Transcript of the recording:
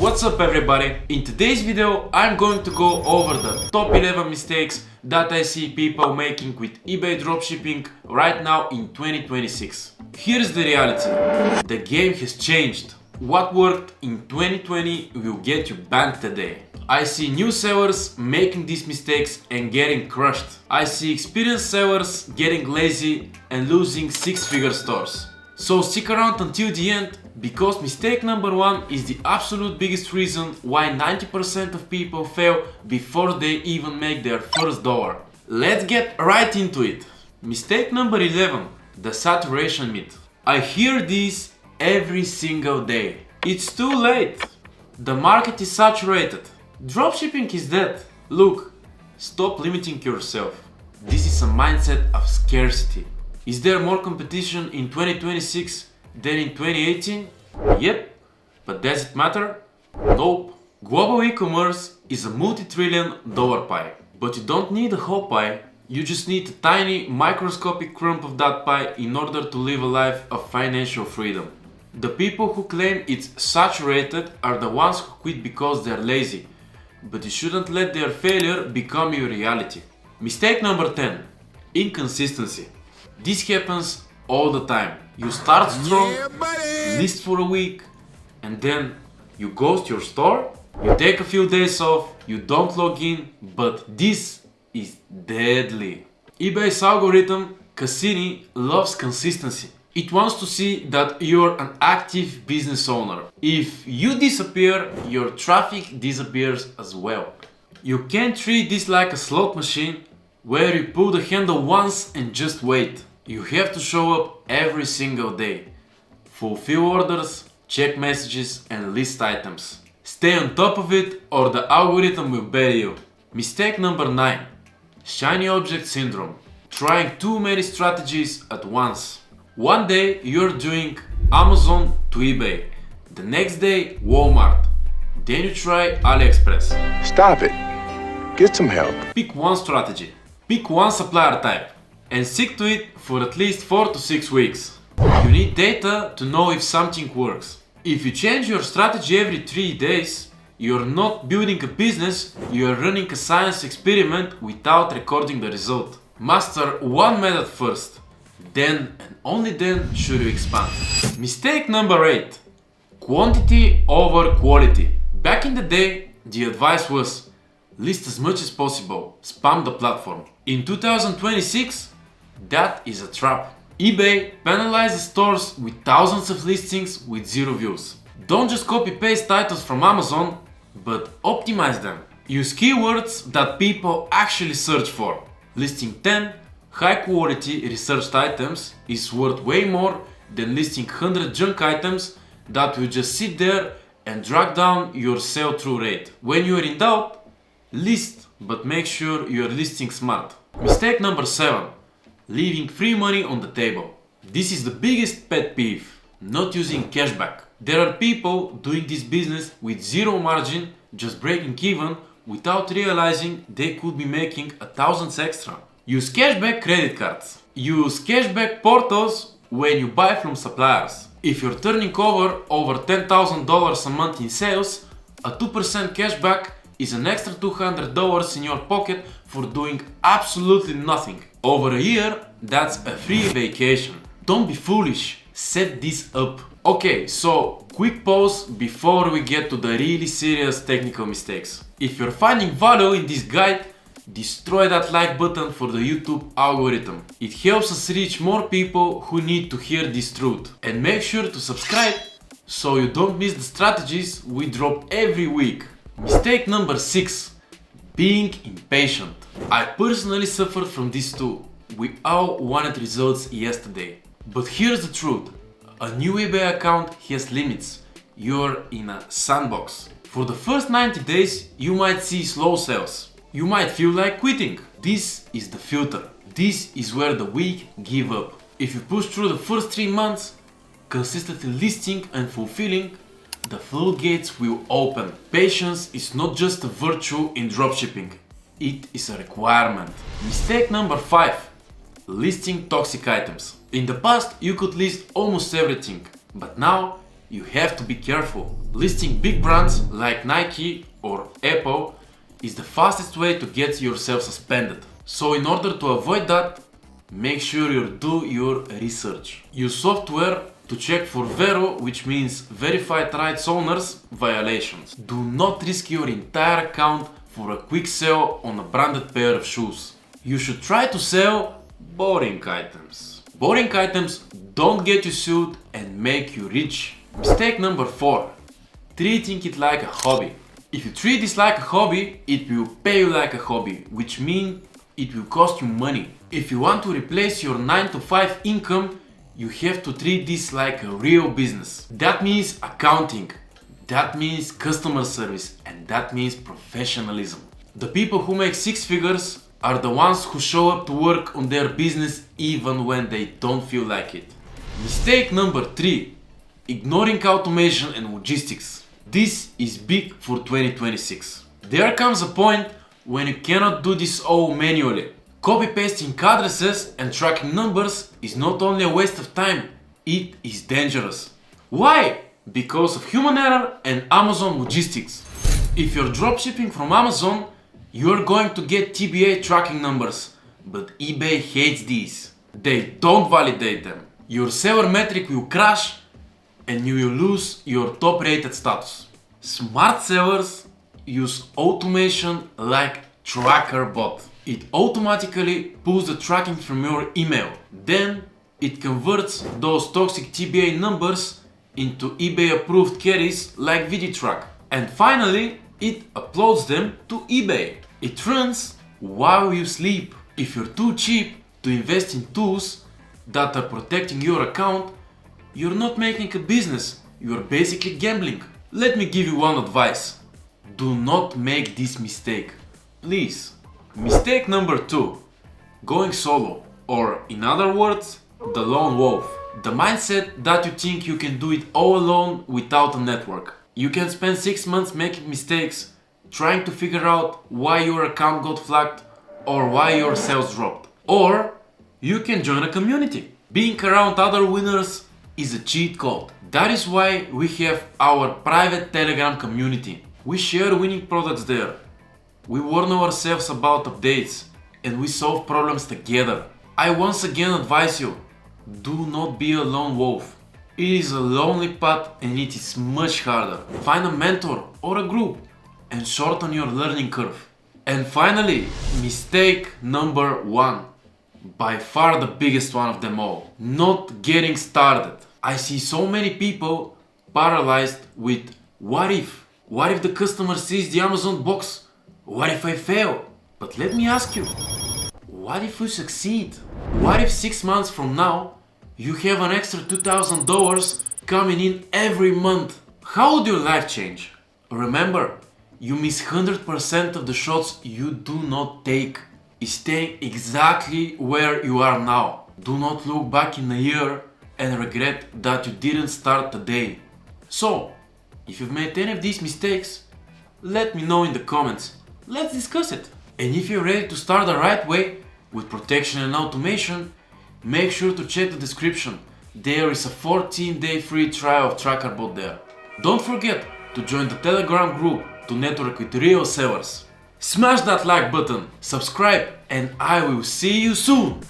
What's up everybody? In today's video I'm going to go over the top 11 mistakes that I see people making with eBay dropshipping right now in 2026. Here's the reality. The game has changed. What worked in 2020 will get you banned today. I see new sellers making these mistakes and getting crushed. I see experienced sellers getting lazy and losing six-figure stores. So stick around until the end, because mistake number 1 is the absolute biggest reason why 90% of people fail before they even make their first dollar. Let's get right into it. Mistake number 11, the saturation myth. I hear this every single day. It's too late. The market is saturated. Dropshipping is dead. Look, stop limiting yourself. This is a mindset of scarcity. Is there more competition in 2026 than in 2018? Yep, but does it matter? Nope. Global e-commerce is a multi-trillion-dollar pie. But you don't need a whole pie, you just need a tiny microscopic crumb of that pie in order to live a life of financial freedom. The people who claim it's saturated are the ones who quit because they're lazy. But you shouldn't let their failure become your reality. Mistake number 10, inconsistency. This happens all the time. You start strong, list for a week, and then you ghost your store, you take a few days off, you don't log in, but this is deadly. eBay's algorithm, Cassini, loves consistency. It wants to see that you're an active business owner. If you disappear, your traffic disappears as well. You can't treat this like a slot machine where you pull the handle once and just wait. You have to show up every single day. Fulfill orders, check messages and list items. Stay on top of it or the algorithm will bury you. Mistake number 9. Shiny object syndrome. Trying too many strategies at once. One day you're doing Amazon to eBay. The next day Walmart. Then you try AliExpress. Stop it. Get some help. Pick one strategy. Pick one supplier type. And stick to it for at least 4 to 6 weeks. You need data to know if something works. If you change your strategy every 3 days, you're not building a business, you're running a science experiment without recording the result. Master one method first, then and only then should you expand. Mistake number 8. Quantity over quality. Back in the day, the advice was list as much as possible, spam the platform. In 2026, that is a trap. eBay penalizes stores with thousands of listings with 0 views. Don't just copy-paste titles from Amazon, but optimize them. Use keywords that people actually search for. Listing 10 high-quality researched items is worth way more than listing 100 junk items that will just sit there and drag down your sell-through rate. When you are in doubt, list, but make sure you are listing smart. Mistake number 7. Leaving free money on the table. This is the biggest pet peeve. Not using cashback. There are people doing this business with 0 margin, just breaking even, without realizing they could be making 1,000 extra. Use cashback credit cards. Use cashback portals when you buy from suppliers. If you're turning over $10,000 a month in sales, a 2% cashback is an extra $200 in your pocket for doing absolutely nothing. Over a year, that's a free vacation. Don't be foolish, set this up. Okay, so quick pause before we get to the really serious technical mistakes. If you're finding value in this guide, destroy that like button for the YouTube algorithm. It helps us reach more people who need to hear this truth. And make sure to subscribe so you don't miss the strategies we drop every week. Mistake number 6. Being impatient. I personally suffered from this too. We all wanted results yesterday. But here's the truth. A new eBay account has limits. You're in a sandbox. For the first 90 days, you might see slow sales. You might feel like quitting. This is the filter. This is where the weak give up. If you push through the first 3 months, consistently listing and fulfilling, the floodgates will open. Patience is not just a virtue in dropshipping, it is a requirement. Mistake number 5. Listing toxic items. In the past, you could list almost everything, but now you have to be careful. Listing big brands like Nike or Apple is the fastest way to get yourself suspended. So in order to avoid that, make sure you do your research. Use software to check for VERO, which means Verified Rights Owners, violations. Do not risk your entire account for a quick sale on a branded pair of shoes. You should try to sell boring items. Boring items don't get you sued and make you rich. Mistake number 4. Treating it like a hobby. If you treat this like a hobby, it will pay you like a hobby, which means it will cost you money. If you want to replace your 9 to 5 income, you have to treat this like a real business. That means accounting, that means customer service, and that means professionalism. The people who make 6 figures are the ones who show up to work on their business even when they don't feel like it. Mistake number 3. Ignoring automation and logistics. This is big for 2026. There comes a point when you cannot do this all manually. Copy-pasting addresses and tracking numbers is not only a waste of time, it is dangerous. Why? Because of human error and Amazon logistics. If you're dropshipping from Amazon, you're going to get TBA tracking numbers, but eBay hates these. They don't validate them. Your seller metric will crash and you will lose your top rated status. Smart sellers use automation like Trackerbot. It automatically pulls the tracking from your email. Then it converts those toxic TBA numbers into eBay approved carries like VDTrack. And finally, it uploads them to eBay. It runs while you sleep. If you're too cheap to invest in tools that are protecting your account, you're not making a business, you're basically gambling. Let me give you one advice. Do not make this mistake, please. Mistake number 2. Going solo, or in other words, the lone wolf. The mindset that you think you can do it all alone without a network. You can spend 6 months making mistakes, trying to figure out why your account got flagged or why your sales dropped. Or you can join a community. Being around other winners is a cheat code. That is why we have our private Telegram community. We share winning products there. We warn ourselves about updates and we solve problems together. I once again advise you, do not be a lone wolf. It is a lonely path and it is much harder. Find a mentor or a group and shorten your learning curve. And finally, mistake number 1. By far the biggest one of them all. Not getting started. I see so many people paralyzed with what if? What if the customer sees the Amazon box? What if I fail? But let me ask you, what if you succeed? What if 6 months from now you have an extra $2,000 coming in every month? How would your life change? Remember, you miss 100% of the shots you do not take. Stay exactly where you are now. Do not look back in a year and regret that you didn't start today. So, if you've made any of these mistakes, let me know in the comments. Let's discuss it. And if you're ready to start the right way with protection and automation, make sure to check the description. There is a 14-day free trial of Trackerbot there. Don't forget to join the Telegram group to network with real sellers. Smash that like button, subscribe, and I will see you soon!